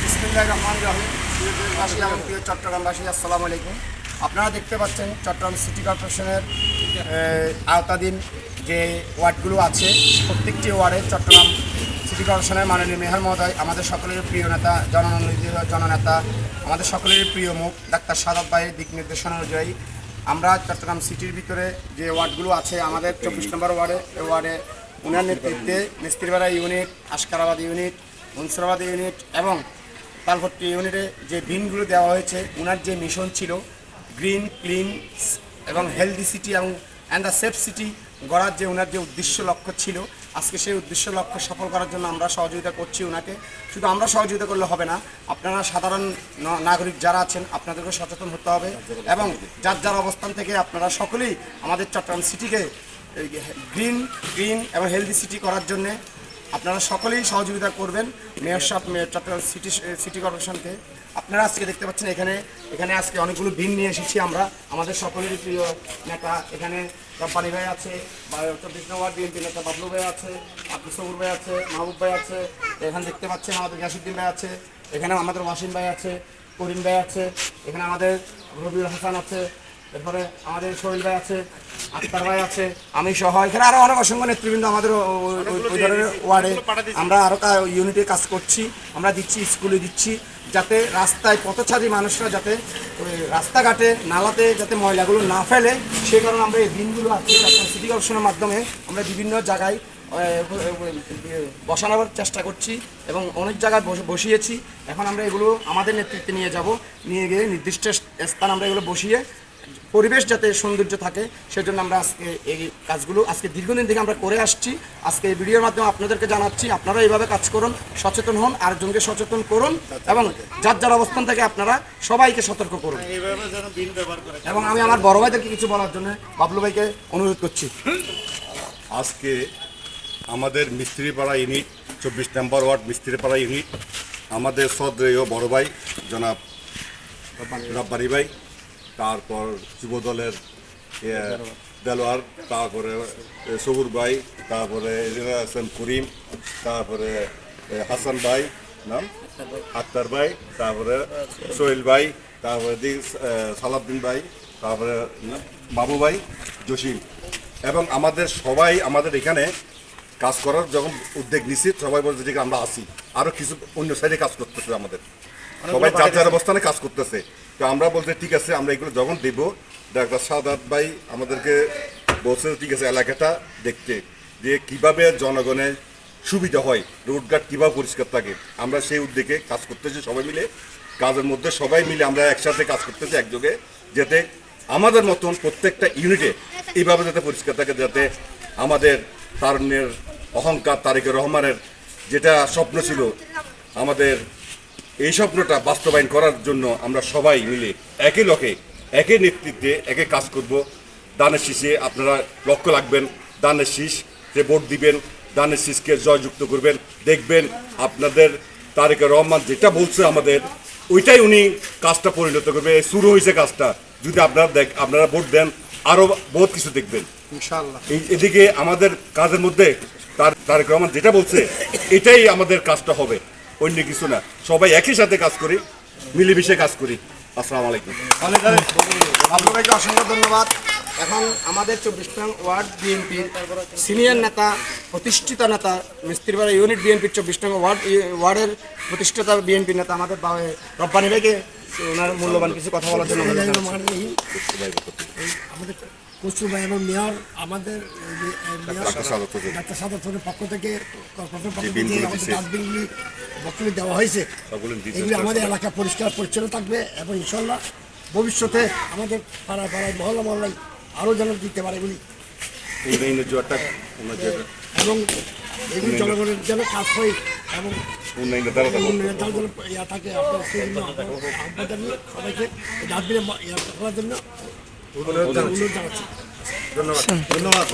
বিসমিল্লাহির রহমানির রহিম। দেশবাসী এবং প্রিয় চট্টগ্রামবাসী, আসসালামু আলাইকুম। আপনারা দেখতে পাচ্ছেন চট্টগ্রাম সিটি কর্পোরেশনের আওতাধীন যে ওয়ার্ডগুলো আছে, প্রত্যেকটি ওয়ার্ডে চট্টগ্রাম সিটি কর্পোরেশনের মাননীয় মেয়র মহোদয়, আমাদের সকলের প্রিয় নেতা, জননেতা, আমাদের সকলের প্রিয় মুখ ডাক্তার সাদাত ভাইয়ের দিক নির্দেশনা অনুযায়ী আমরা চট্টগ্রাম সিটির ভিতরে যে ওয়ার্ডগুলো আছে, আমাদের 24 নম্বর ওয়ার্ডে উনার নেতৃত্বে Mistripara unit, Ashkarabad unit, Mansurabad unit এবং তালপট্টি ইউনিটে যে বিনগুলো দেওয়া হয়েছে, উনার যে মিশন ছিল গ্রিন, ক্লিন এবং হেলদি সিটি এবং অ্যান্ড দ্য সেফ সিটি গড়ার যে ওনার যে উদ্দেশ্য লক্ষ্য ছিল, আজকে সেই উদ্দেশ্য লক্ষ্য সফল করার জন্য আমরা সহযোগিতা করছি ওনাকে। শুধু আমরা সহযোগিতা করলে হবে না, আপনারা সাধারণ নাগরিক যারা আছেন আপনাদেরকে সচেতন হতে হবে এবং যার যার অবস্থান থেকে আপনারা সকলেই আমাদের চট্টগ্রাম সিটিকে গ্রিন, ক্লিন এবং হেলদি সিটি করার জন্যে আপনারা সকলেই সহযোগিতা করবেন। মেয়র সাহেব, চট্টগ্রাম সিটি কর্পোরেশনকে আপনারা আজকে দেখতে পাচ্ছেন এখানে আজকে অনেকগুলো বিন নিয়ে এসেছি আমরা। আমাদের সকলেরই প্রিয় নেতা এখানে রব্বানী ভাই আছে, 24 নম্বর বিএনপি নেতা বাবলু ভাই আছে, আব্দুল সবুর ভাই আছে, মাহবুব ভাই আছে, এখানে দেখতে পাচ্ছেন আমাদের গিয়াসউদ্দিন ভাই আছে, এখানে আমাদের ওয়াসিম ভাই আছে, করিম ভাই আছে, এখানে আমাদের রবিউল হাসান আছে, এরপরে আমাদের সোহেল ভাই আছে, আক্তার ভাই আছে, আমি সহ এখানে আরও অনেক অসংখ্য নেতৃবৃন্দ আমাদের ওই ধরনের ওয়ার্ডে আমরা আরও ইউনিটে কাজ করছি। আমরা দিচ্ছি, স্কুলে দিচ্ছি, যাতে রাস্তায় পথচারী মানুষরা যাতে রাস্তাঘাটে নালাতে যাতে ময়লাগুলো না ফেলে, সেই কারণে আমরা এই দিনগুলো আজকে সিটি কর্পোরেশনের মাধ্যমে আমরা বিভিন্ন জায়গায় বসানোর চেষ্টা করছি এবং অনেক জায়গায় বসিয়েছি। এখন আমরা এগুলো আমাদের নেতৃত্বে নিয়ে গিয়ে নির্দিষ্ট স্থান আমরা এগুলো বসিয়ে পরিবেশ যাতে সৌন্দর্য থাকে সেজন্য আমরা আজকে এই কাজগুলো আজকে দীর্ঘদিন থেকে আমরা করে আসছি। আজকে এই ভিডিওর মাধ্যমে আপনাদেরকে জানাচ্ছি, আপনারা এইভাবে কাজ করুন, সচেতন হন, আরেকজনকে সচেতন করুন এবং যার যার অবস্থান থেকে আপনারা সবাইকে সতর্ক করুন। এবং আমি আমার বড় ভাইদেরকে কিছু বলার জন্য বাবলু ভাইকে অনুরোধ করছি। আজকে আমাদের মিস্ত্রিপাড়া ইউনিট, 24 নম্বর ওয়ার্ড মিস্ত্রিপাড়া ইউনিট, আমাদের শ্রদ্ধেয় বড় ভাই জনাব রব্বানী ভাই, তারপর যুবদলের দেলোয়ার, তারপরে সবুর ভাই, তারপরে করিম, তারপরে হাসান ভাই, নাম আক্তার ভাই, তারপরে সোহেল ভাই, তারপরে সালাউদ্দিন ভাই, তারপরে বাবু ভাই, জসিম এবং আমাদের সবাই আমাদের এখানে কাজ করার যখন উদ্যোগ নিচ্ছি, সবাই বলছে যে আমরা আসি, আরও কিছু অন্য সাইডে কাজ করতেছে, আমাদের সবাই যার যার অবস্থানে কাজ করতেছে। তো আমরা বলতে ঠিক আছে, আমরা এগুলো যখন দেব, ডাক্তার সাদাত ভাই আমাদেরকে বলছে ঠিক আছে এলাকাটা দেখতে, যে কীভাবে জনগণের সুবিধা হয়, রোডঘাট কীভাবে পরিষ্কার থাকে, আমরা সেই উদ্যোগে কাজ করতেছি। সবাই মিলে কাজের মধ্যে সবাই মিলে আমরা একসাথে কাজ করতেছি একযোগে, যাতে আমাদের মতন প্রত্যেকটা ইউনিটে এইভাবে যাতে পরিষ্কার থাকে, যাতে আমাদের তারুণ্যের অহংকার তারেক রহমানের যেটা স্বপ্ন ছিল, আমাদের এই স্বপ্নটা বাস্তবায়ন করার জন্য আমরা সবাই মিলে একই লক্ষ্যে, একই নেতৃত্বে একে কাজ করব। দানের শীষে আপনারা লক্ষ্য রাখবেন, দানের শীষ যে ভোট দিবেন, দানের শীষকে জয়যুক্ত করবেন। দেখবেন আপনাদের তারেক রহমান যেটা বলছে আমাদের, ওইটাই উনি কাজটা পরিণত করবে। শুরু হয়েছে কাজটা, যদি আপনারা ভোট দেন আরও বহুত কিছু দেখবেন ইনশাআল্লাহ। এদিকে আমাদের কাজের মধ্যে তারেক রহমান যেটা বলছে এটাই আমাদের কাজটা হবে, অন্য কিছু না। সবাই একই সাথে কাজ করি, মিলেমিশে কাজ করি। আসসালামু আলাইকুম। বাবলু ভাইকে অসংখ্য ধন্যবাদ। এখন আমাদের 24 নং ওয়ার্ড বিএনপির সিনিয়র নেতা, প্রতিষ্ঠিত নেতা, মিস্ত্রিপাড়া ইউনিট বিএনপির 24 নং ওয়ার্ডের প্রতিষ্ঠিত বিএনপি নেতা আমাদের রব্বানী ভাইকে ওনার মূল্যবান কিছু কথা বলার জন্য আমাদের কচু ভাই এবং মেয়র আমাদের ডাক্তার সাদাতের পক্ষ থেকে ডাস্টবিনগুলি বক্তব্য দেওয়া হয়েছে, এগুলি আমাদের এলাকা পরিষ্কার পরিচ্ছন্ন থাকবে এবং ইনশাল্লাহ ভবিষ্যতে আমাদের পাড়ায় পাড়ায় মহল্লায় আরও যেন দিতে পারে এগুলি, এবং এগুলি জনগণের যেন কাজ হয় এবং উন্নয়নের যেন ইয়া থাকে। আপনার সেই জন্য সবাইকে ডাস্টবিনে ইয়া করার জন্য অনুরোধ জানাচ্ছি। ধন্যবাদ।